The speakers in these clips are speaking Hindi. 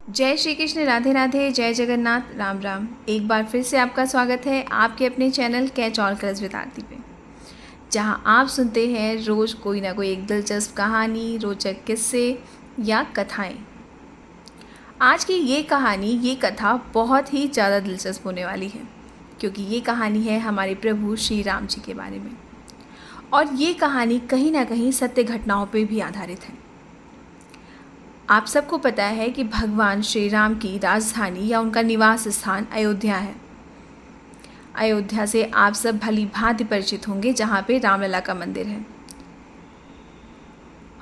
जय श्री कृष्ण, राधे राधे, जय जगन्नाथ, राम राम। एक बार फिर से आपका स्वागत है आपके अपने चैनल कैच ऑल करस विद आरती पे, जहां आप सुनते हैं रोज़ कोई ना कोई एक दिलचस्प कहानी, रोचक किस्से या कथाएं। आज की ये कहानी, ये कथा बहुत ही ज़्यादा दिलचस्प होने वाली है, क्योंकि ये कहानी है हमारे प्रभु श्री राम जी के बारे में। और ये कहानी कहीं ना कहीं सत्य घटनाओं पर भी आधारित है। आप सबको पता है कि भगवान श्री राम की राजधानी या उनका निवास स्थान अयोध्या है। अयोध्या से आप सब भली भांति परिचित होंगे, जहाँ पे रामलला का मंदिर है।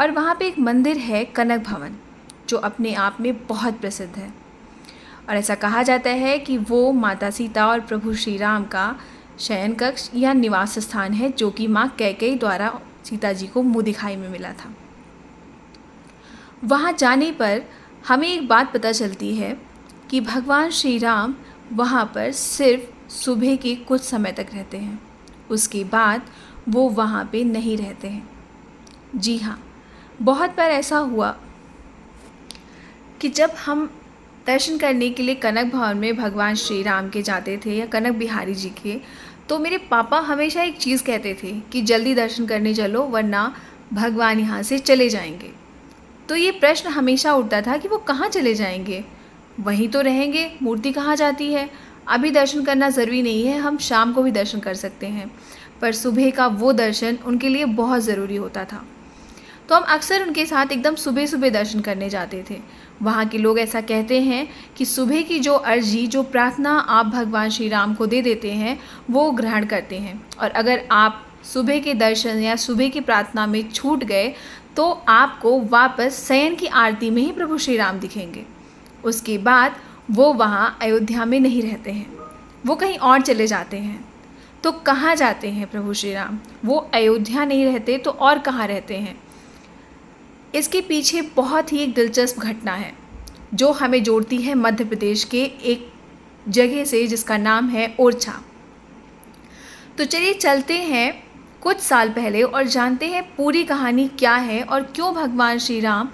और वहाँ पे एक मंदिर है कनक भवन, जो अपने आप में बहुत प्रसिद्ध है। और ऐसा कहा जाता है कि वो माता सीता और प्रभु श्री राम का शयन कक्ष या निवास स्थान है, जो कि माँ कैकेयी द्वारा सीता जी को मुँह दिखाई में मिला था। वहाँ जाने पर हमें एक बात पता चलती है कि भगवान श्री राम वहाँ पर सिर्फ सुबह के कुछ समय तक रहते हैं। उसके बाद वो वहाँ पे नहीं रहते हैं। जी हाँ, बहुत बार ऐसा हुआ कि जब हम दर्शन करने के लिए कनक भवन में भगवान श्री राम के जाते थे या कनक बिहारी जी के, तो मेरे पापा हमेशा एक चीज़ कहते थे कि जल्दी दर्शन करने चलो, वरना भगवान यहाँ से चले जाएंगे। तो ये प्रश्न हमेशा उठता था कि वो कहाँ चले जाएंगे, वहीं तो रहेंगे, मूर्ति कहाँ जाती है। अभी दर्शन करना ज़रूरी नहीं है, हम शाम को भी दर्शन कर सकते हैं, पर सुबह का वो दर्शन उनके लिए बहुत ज़रूरी होता था। तो हम अक्सर उनके साथ एकदम सुबह सुबह दर्शन करने जाते थे। वहाँ के लोग ऐसा कहते हैं कि सुबह की जो अर्जी, जो प्रार्थना आप भगवान श्री राम को दे देते हैं, वो ग्रहण करते हैं। और अगर आप सुबह के दर्शन या सुबह की प्रार्थना में छूट गए तो आपको वापस शयन की आरती में ही प्रभु श्री राम दिखेंगे। उसके बाद वो वहाँ अयोध्या में नहीं रहते हैं, वो कहीं और चले जाते हैं। तो कहाँ जाते हैं प्रभु श्री राम? वो अयोध्या नहीं रहते तो और कहाँ रहते हैं? इसके पीछे बहुत ही एक दिलचस्प घटना है, जो हमें जोड़ती है मध्य प्रदेश के एक जगह से, जिसका नाम है ओरछा। तो चलिए चलते हैं कुछ साल पहले और जानते हैं पूरी कहानी क्या है और क्यों भगवान श्री राम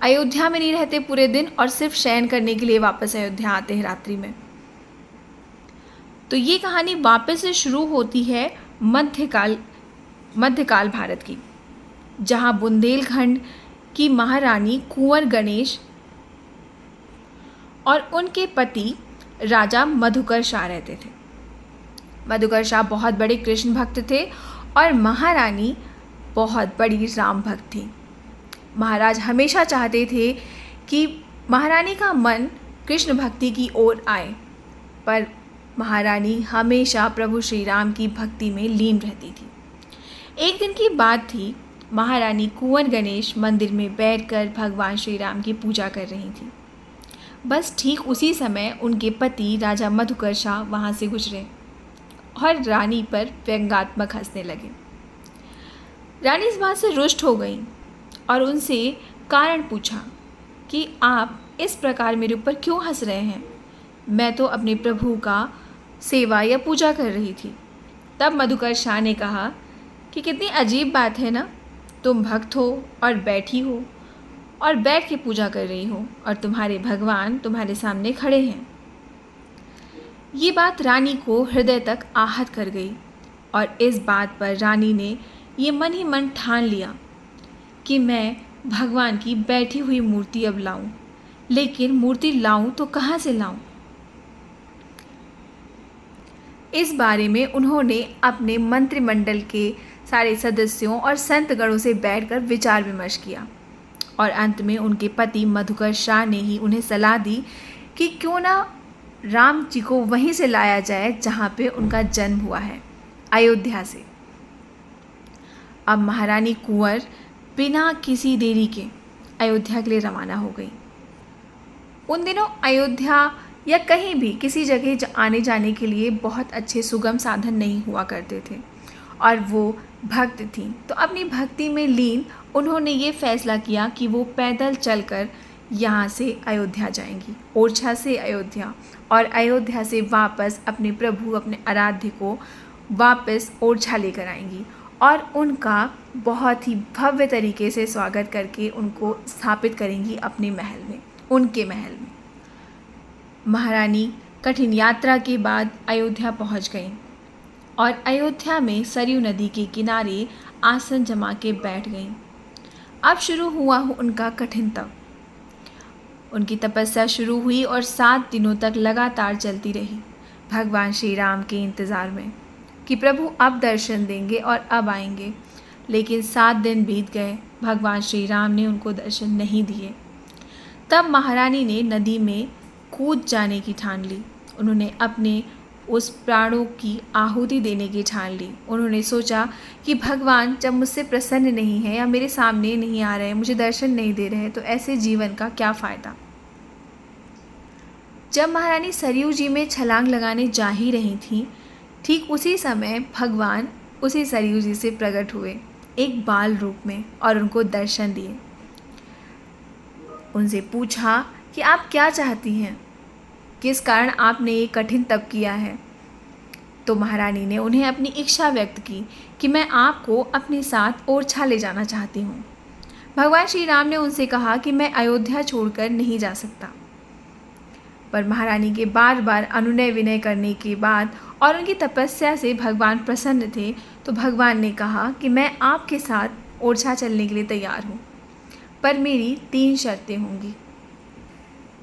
अयोध्या में नहीं रहते पूरे दिन और सिर्फ शयन करने के लिए वापस अयोध्या आते हैं रात्रि में। तो ये कहानी वापस से शुरू होती है मध्यकाल भारत की, जहाँ बुंदेलखंड की महारानी कुंवर गणेश और उनके पति राजा मधुकर शाह रहते थे। मधुकर शाह बहुत बड़े कृष्ण भक्त थे और महारानी बहुत बड़ी राम भक्त थी। महाराज हमेशा चाहते थे कि महारानी का मन कृष्ण भक्ति की ओर आए, पर महारानी हमेशा प्रभु श्री राम की भक्ति में लीन रहती थी। एक दिन की बात थी, महारानी कुंवर गणेश मंदिर में बैठकर भगवान श्री राम की पूजा कर रही थी। बस ठीक उसी समय उनके पति राजा मधुकर शाह वहाँ से गुजरे और रानी पर व्यंग्यात्मक हंसने लगे। रानी इस बात से रुष्ट हो गई और उनसे कारण पूछा कि आप इस प्रकार मेरे ऊपर क्यों हंस रहे हैं? मैं तो अपने प्रभु का सेवा या पूजा कर रही थी। तब मधुकर शाह ने कहा कि कितनी अजीब बात है ना, तुम भक्त हो और बैठी हो और बैठ के पूजा कर रही हो और तुम्हारे भगवान तुम्हारे सामने खड़े हैं। ये बात रानी को हृदय तक आहत कर गई और इस बात पर रानी ने ये मन ही मन ठान लिया कि मैं भगवान की बैठी हुई मूर्ति अब लाऊं, लेकिन मूर्ति लाऊं तो कहाँ से लाऊं? इस बारे में उन्होंने अपने मंत्रिमंडल के सारे सदस्यों और संतगणों से बैठकर विचार विमर्श किया और अंत में उनके पति मधुकर शाह ने ही उन्हें सलाह दी कि क्यों ना राम जी को वहीं से लाया जाए जहाँ पे उनका जन्म हुआ है, अयोध्या से। अब महारानी कुंवर बिना किसी देरी के अयोध्या के लिए रवाना हो गई। उन दिनों अयोध्या या कहीं भी किसी जगह आने जाने के लिए बहुत अच्छे सुगम साधन नहीं हुआ करते थे और वो भक्त थीं, तो अपनी भक्ति में लीन उन्होंने ये फैसला किया कि वो पैदल चलकर यहाँ से अयोध्या जाएंगी, ओरछा से अयोध्या, और अयोध्या से वापस अपने प्रभु, अपने आराध्य को वापस ओरछा लेकर आएंगी और उनका बहुत ही भव्य तरीके से स्वागत करके उनको स्थापित करेंगी अपने महल में, उनके महल में। महारानी कठिन यात्रा के बाद अयोध्या पहुंच गई और अयोध्या में सरयू नदी के किनारे आसन जमा के बैठ गईं। अब शुरू हुआ उनका कठिन तप। उनकी तपस्या शुरू हुई और 7 दिनों तक लगातार चलती रही, भगवान श्री राम के इंतज़ार में कि प्रभु अब दर्शन देंगे और अब आएंगे। लेकिन 7 दिन बीत गए, भगवान श्री राम ने उनको दर्शन नहीं दिए। तब महारानी ने नदी में कूद जाने की ठान ली। उन्होंने अपने उस प्राणों की आहुति देने की ठान ली। उन्होंने सोचा कि भगवान जब मुझसे प्रसन्न नहीं है या मेरे सामने नहीं आ रहे हैं, मुझे दर्शन नहीं दे रहे हैं, तो ऐसे जीवन का क्या फ़ायदा। जब महारानी सरयू जी में छलांग लगाने जा ही रही थीं, ठीक उसी समय भगवान उसी सरयू जी से प्रकट हुए एक बाल रूप में और उनको दर्शन दिए। उनसे पूछा कि आप क्या चाहती हैं, किस कारण आपने ये कठिन तप किया है। तो महारानी ने उन्हें अपनी इच्छा व्यक्त की कि मैं आपको अपने साथ ओरछा ले जाना चाहती हूँ। भगवान श्री राम ने उनसे कहा कि मैं अयोध्या छोड़कर नहीं जा सकता। पर महारानी के बार बार अनुनय विनय करने के बाद और उनकी तपस्या से भगवान प्रसन्न थे, तो भगवान ने कहा कि मैं आपके साथ ओरछा चलने के लिए तैयार हूँ, पर मेरी 3 शर्तें होंगी।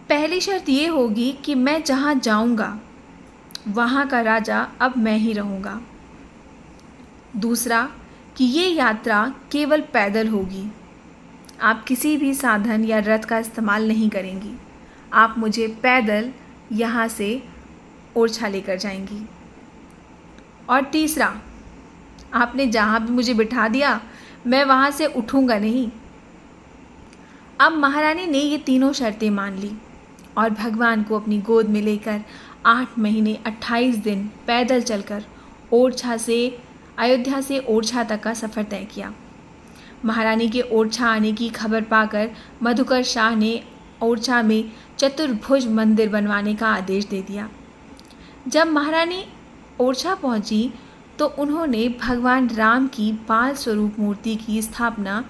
पहली शर्त ये होगी कि मैं जहाँ जाऊँगा वहाँ का राजा अब मैं ही रहूँगा। दूसरा कि ये यात्रा केवल पैदल होगी, आप किसी भी साधन या रथ का इस्तेमाल नहीं करेंगी, आप मुझे पैदल यहाँ से ओरछा लेकर जाएंगी। और तीसरा, आपने जहाँ भी मुझे बिठा दिया मैं वहाँ से उठूँगा नहीं। अब महारानी ने ये तीनों शर्तें मान ली और भगवान को अपनी गोद में लेकर 8 महीने 28 दिन पैदल चलकर अयोध्या से ओरछा तक का सफ़र तय किया। महारानी के ओरछा आने की खबर पाकर मधुकर शाह ने ओरछा में चतुर्भुज मंदिर बनवाने का आदेश दे दिया। जब महारानी ओरछा पहुंची तो उन्होंने भगवान राम की बाल स्वरूप मूर्ति की स्थापना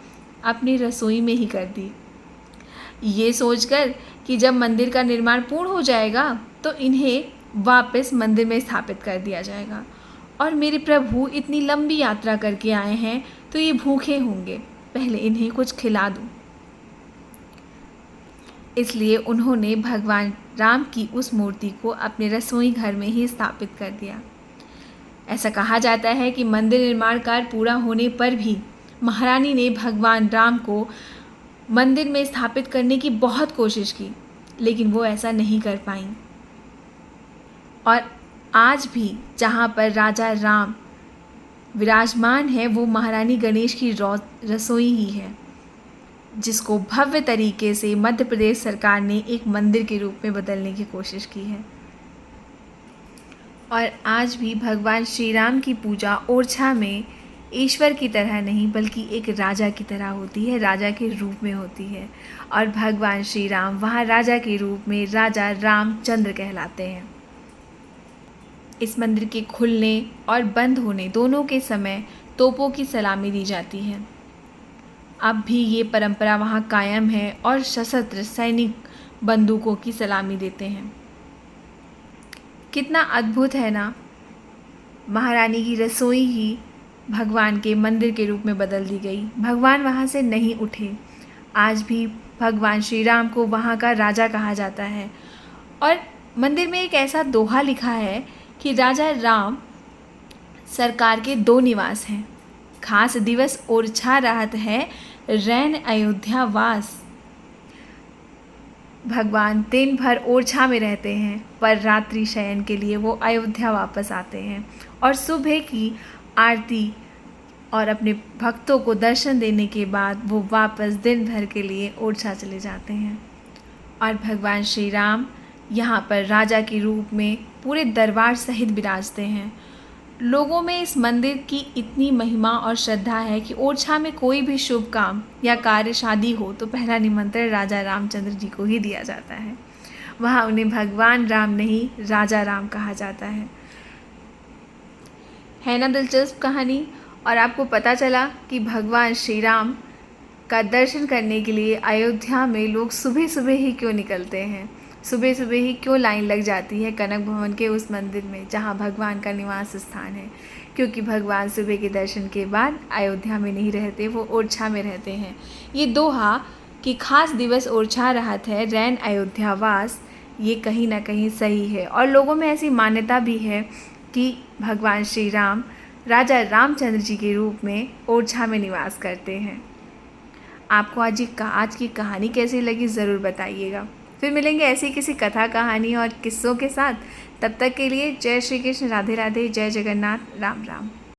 अपनी रसोई में ही कर दी, ये सोचकर कि जब मंदिर का निर्माण पूर्ण हो जाएगा तो इन्हें वापस मंदिर में स्थापित कर दिया जाएगा। और मेरे प्रभु इतनी लंबी यात्रा करके आए हैं तो ये भूखे होंगे, पहले इन्हें कुछ खिला दूँ। इसलिए उन्होंने भगवान राम की उस मूर्ति को अपने रसोई घर में ही स्थापित कर दिया। ऐसा कहा जाता है कि मंदिर निर्माण कार्य पूरा होने पर भी महारानी ने भगवान राम को मंदिर में स्थापित करने की बहुत कोशिश की, लेकिन वो ऐसा नहीं कर पाई। और आज भी जहाँ पर राजा राम विराजमान है वो महारानी गणेश की रसोई ही है, जिसको भव्य तरीके से मध्य प्रदेश सरकार ने एक मंदिर के रूप में बदलने की कोशिश की है। और आज भी भगवान श्री राम की पूजा ओरछा में ईश्वर की तरह नहीं बल्कि एक राजा की तरह होती है, राजा के रूप में होती है। और भगवान श्री राम वहाँ राजा के रूप में राजा रामचंद्र कहलाते हैं। इस मंदिर के खुलने और बंद होने दोनों के समय तोपों की सलामी दी जाती है। अब भी ये परंपरा वहाँ कायम है और सशस्त्र सैनिक बंदूकों की सलामी देते हैं। कितना अद्भुत है ना। महारानी की रसोई ही भगवान के मंदिर के रूप में बदल दी गई। भगवान वहाँ से नहीं उठे। आज भी भगवान श्री राम को वहाँ का राजा कहा जाता है। और मंदिर में एक ऐसा दोहा लिखा है कि राजा राम सरकार के 2 निवास हैं, खास दिवस ओरछा रहत है, रैन अयोध्या वास। भगवान दिन भर ओरछा में रहते हैं पर रात्रि शयन के लिए वो अयोध्या वापस आते हैं और सुबह की आरती और अपने भक्तों को दर्शन देने के बाद वो वापस दिन भर के लिए ओरछा चले जाते हैं। और भगवान श्री राम यहाँ पर राजा के रूप में पूरे दरबार सहित विराजते हैं। लोगों में इस मंदिर की इतनी महिमा और श्रद्धा है कि ओरछा में कोई भी शुभ काम या कार्य शादी हो तो पहला निमंत्रण राजा रामचंद्र जी को ही दिया जाता है। वहाँ उन्हें भगवान राम नहीं राजा राम कहा जाता है ना दिलचस्प कहानी। और आपको पता चला कि भगवान श्री राम का दर्शन करने के लिए अयोध्या में लोग सुबह सुबह ही क्यों निकलते हैं, सुबह सुबह ही क्यों लाइन लग जाती है कनक भवन के उस मंदिर में जहाँ भगवान का निवास स्थान है? क्योंकि भगवान सुबह के दर्शन के बाद अयोध्या में नहीं रहते, वो ओरछा में रहते हैं। ये दोहा कि खास दिवस ओरछा रहत है रैन अयोध्यावास, ये कहीं ना कहीं सही है। और लोगों में ऐसी मान्यता भी है कि भगवान श्री राम राजा रामचंद्र जी के रूप में ओरछा में निवास करते हैं। आपको आज की कहानी कैसी लगी ज़रूर बताइएगा। फिर मिलेंगे ऐसी किसी कथा कहानी और किस्सों के साथ। तब तक के लिए जय श्री कृष्ण, राधे राधे, जय जगन्नाथ, राम राम।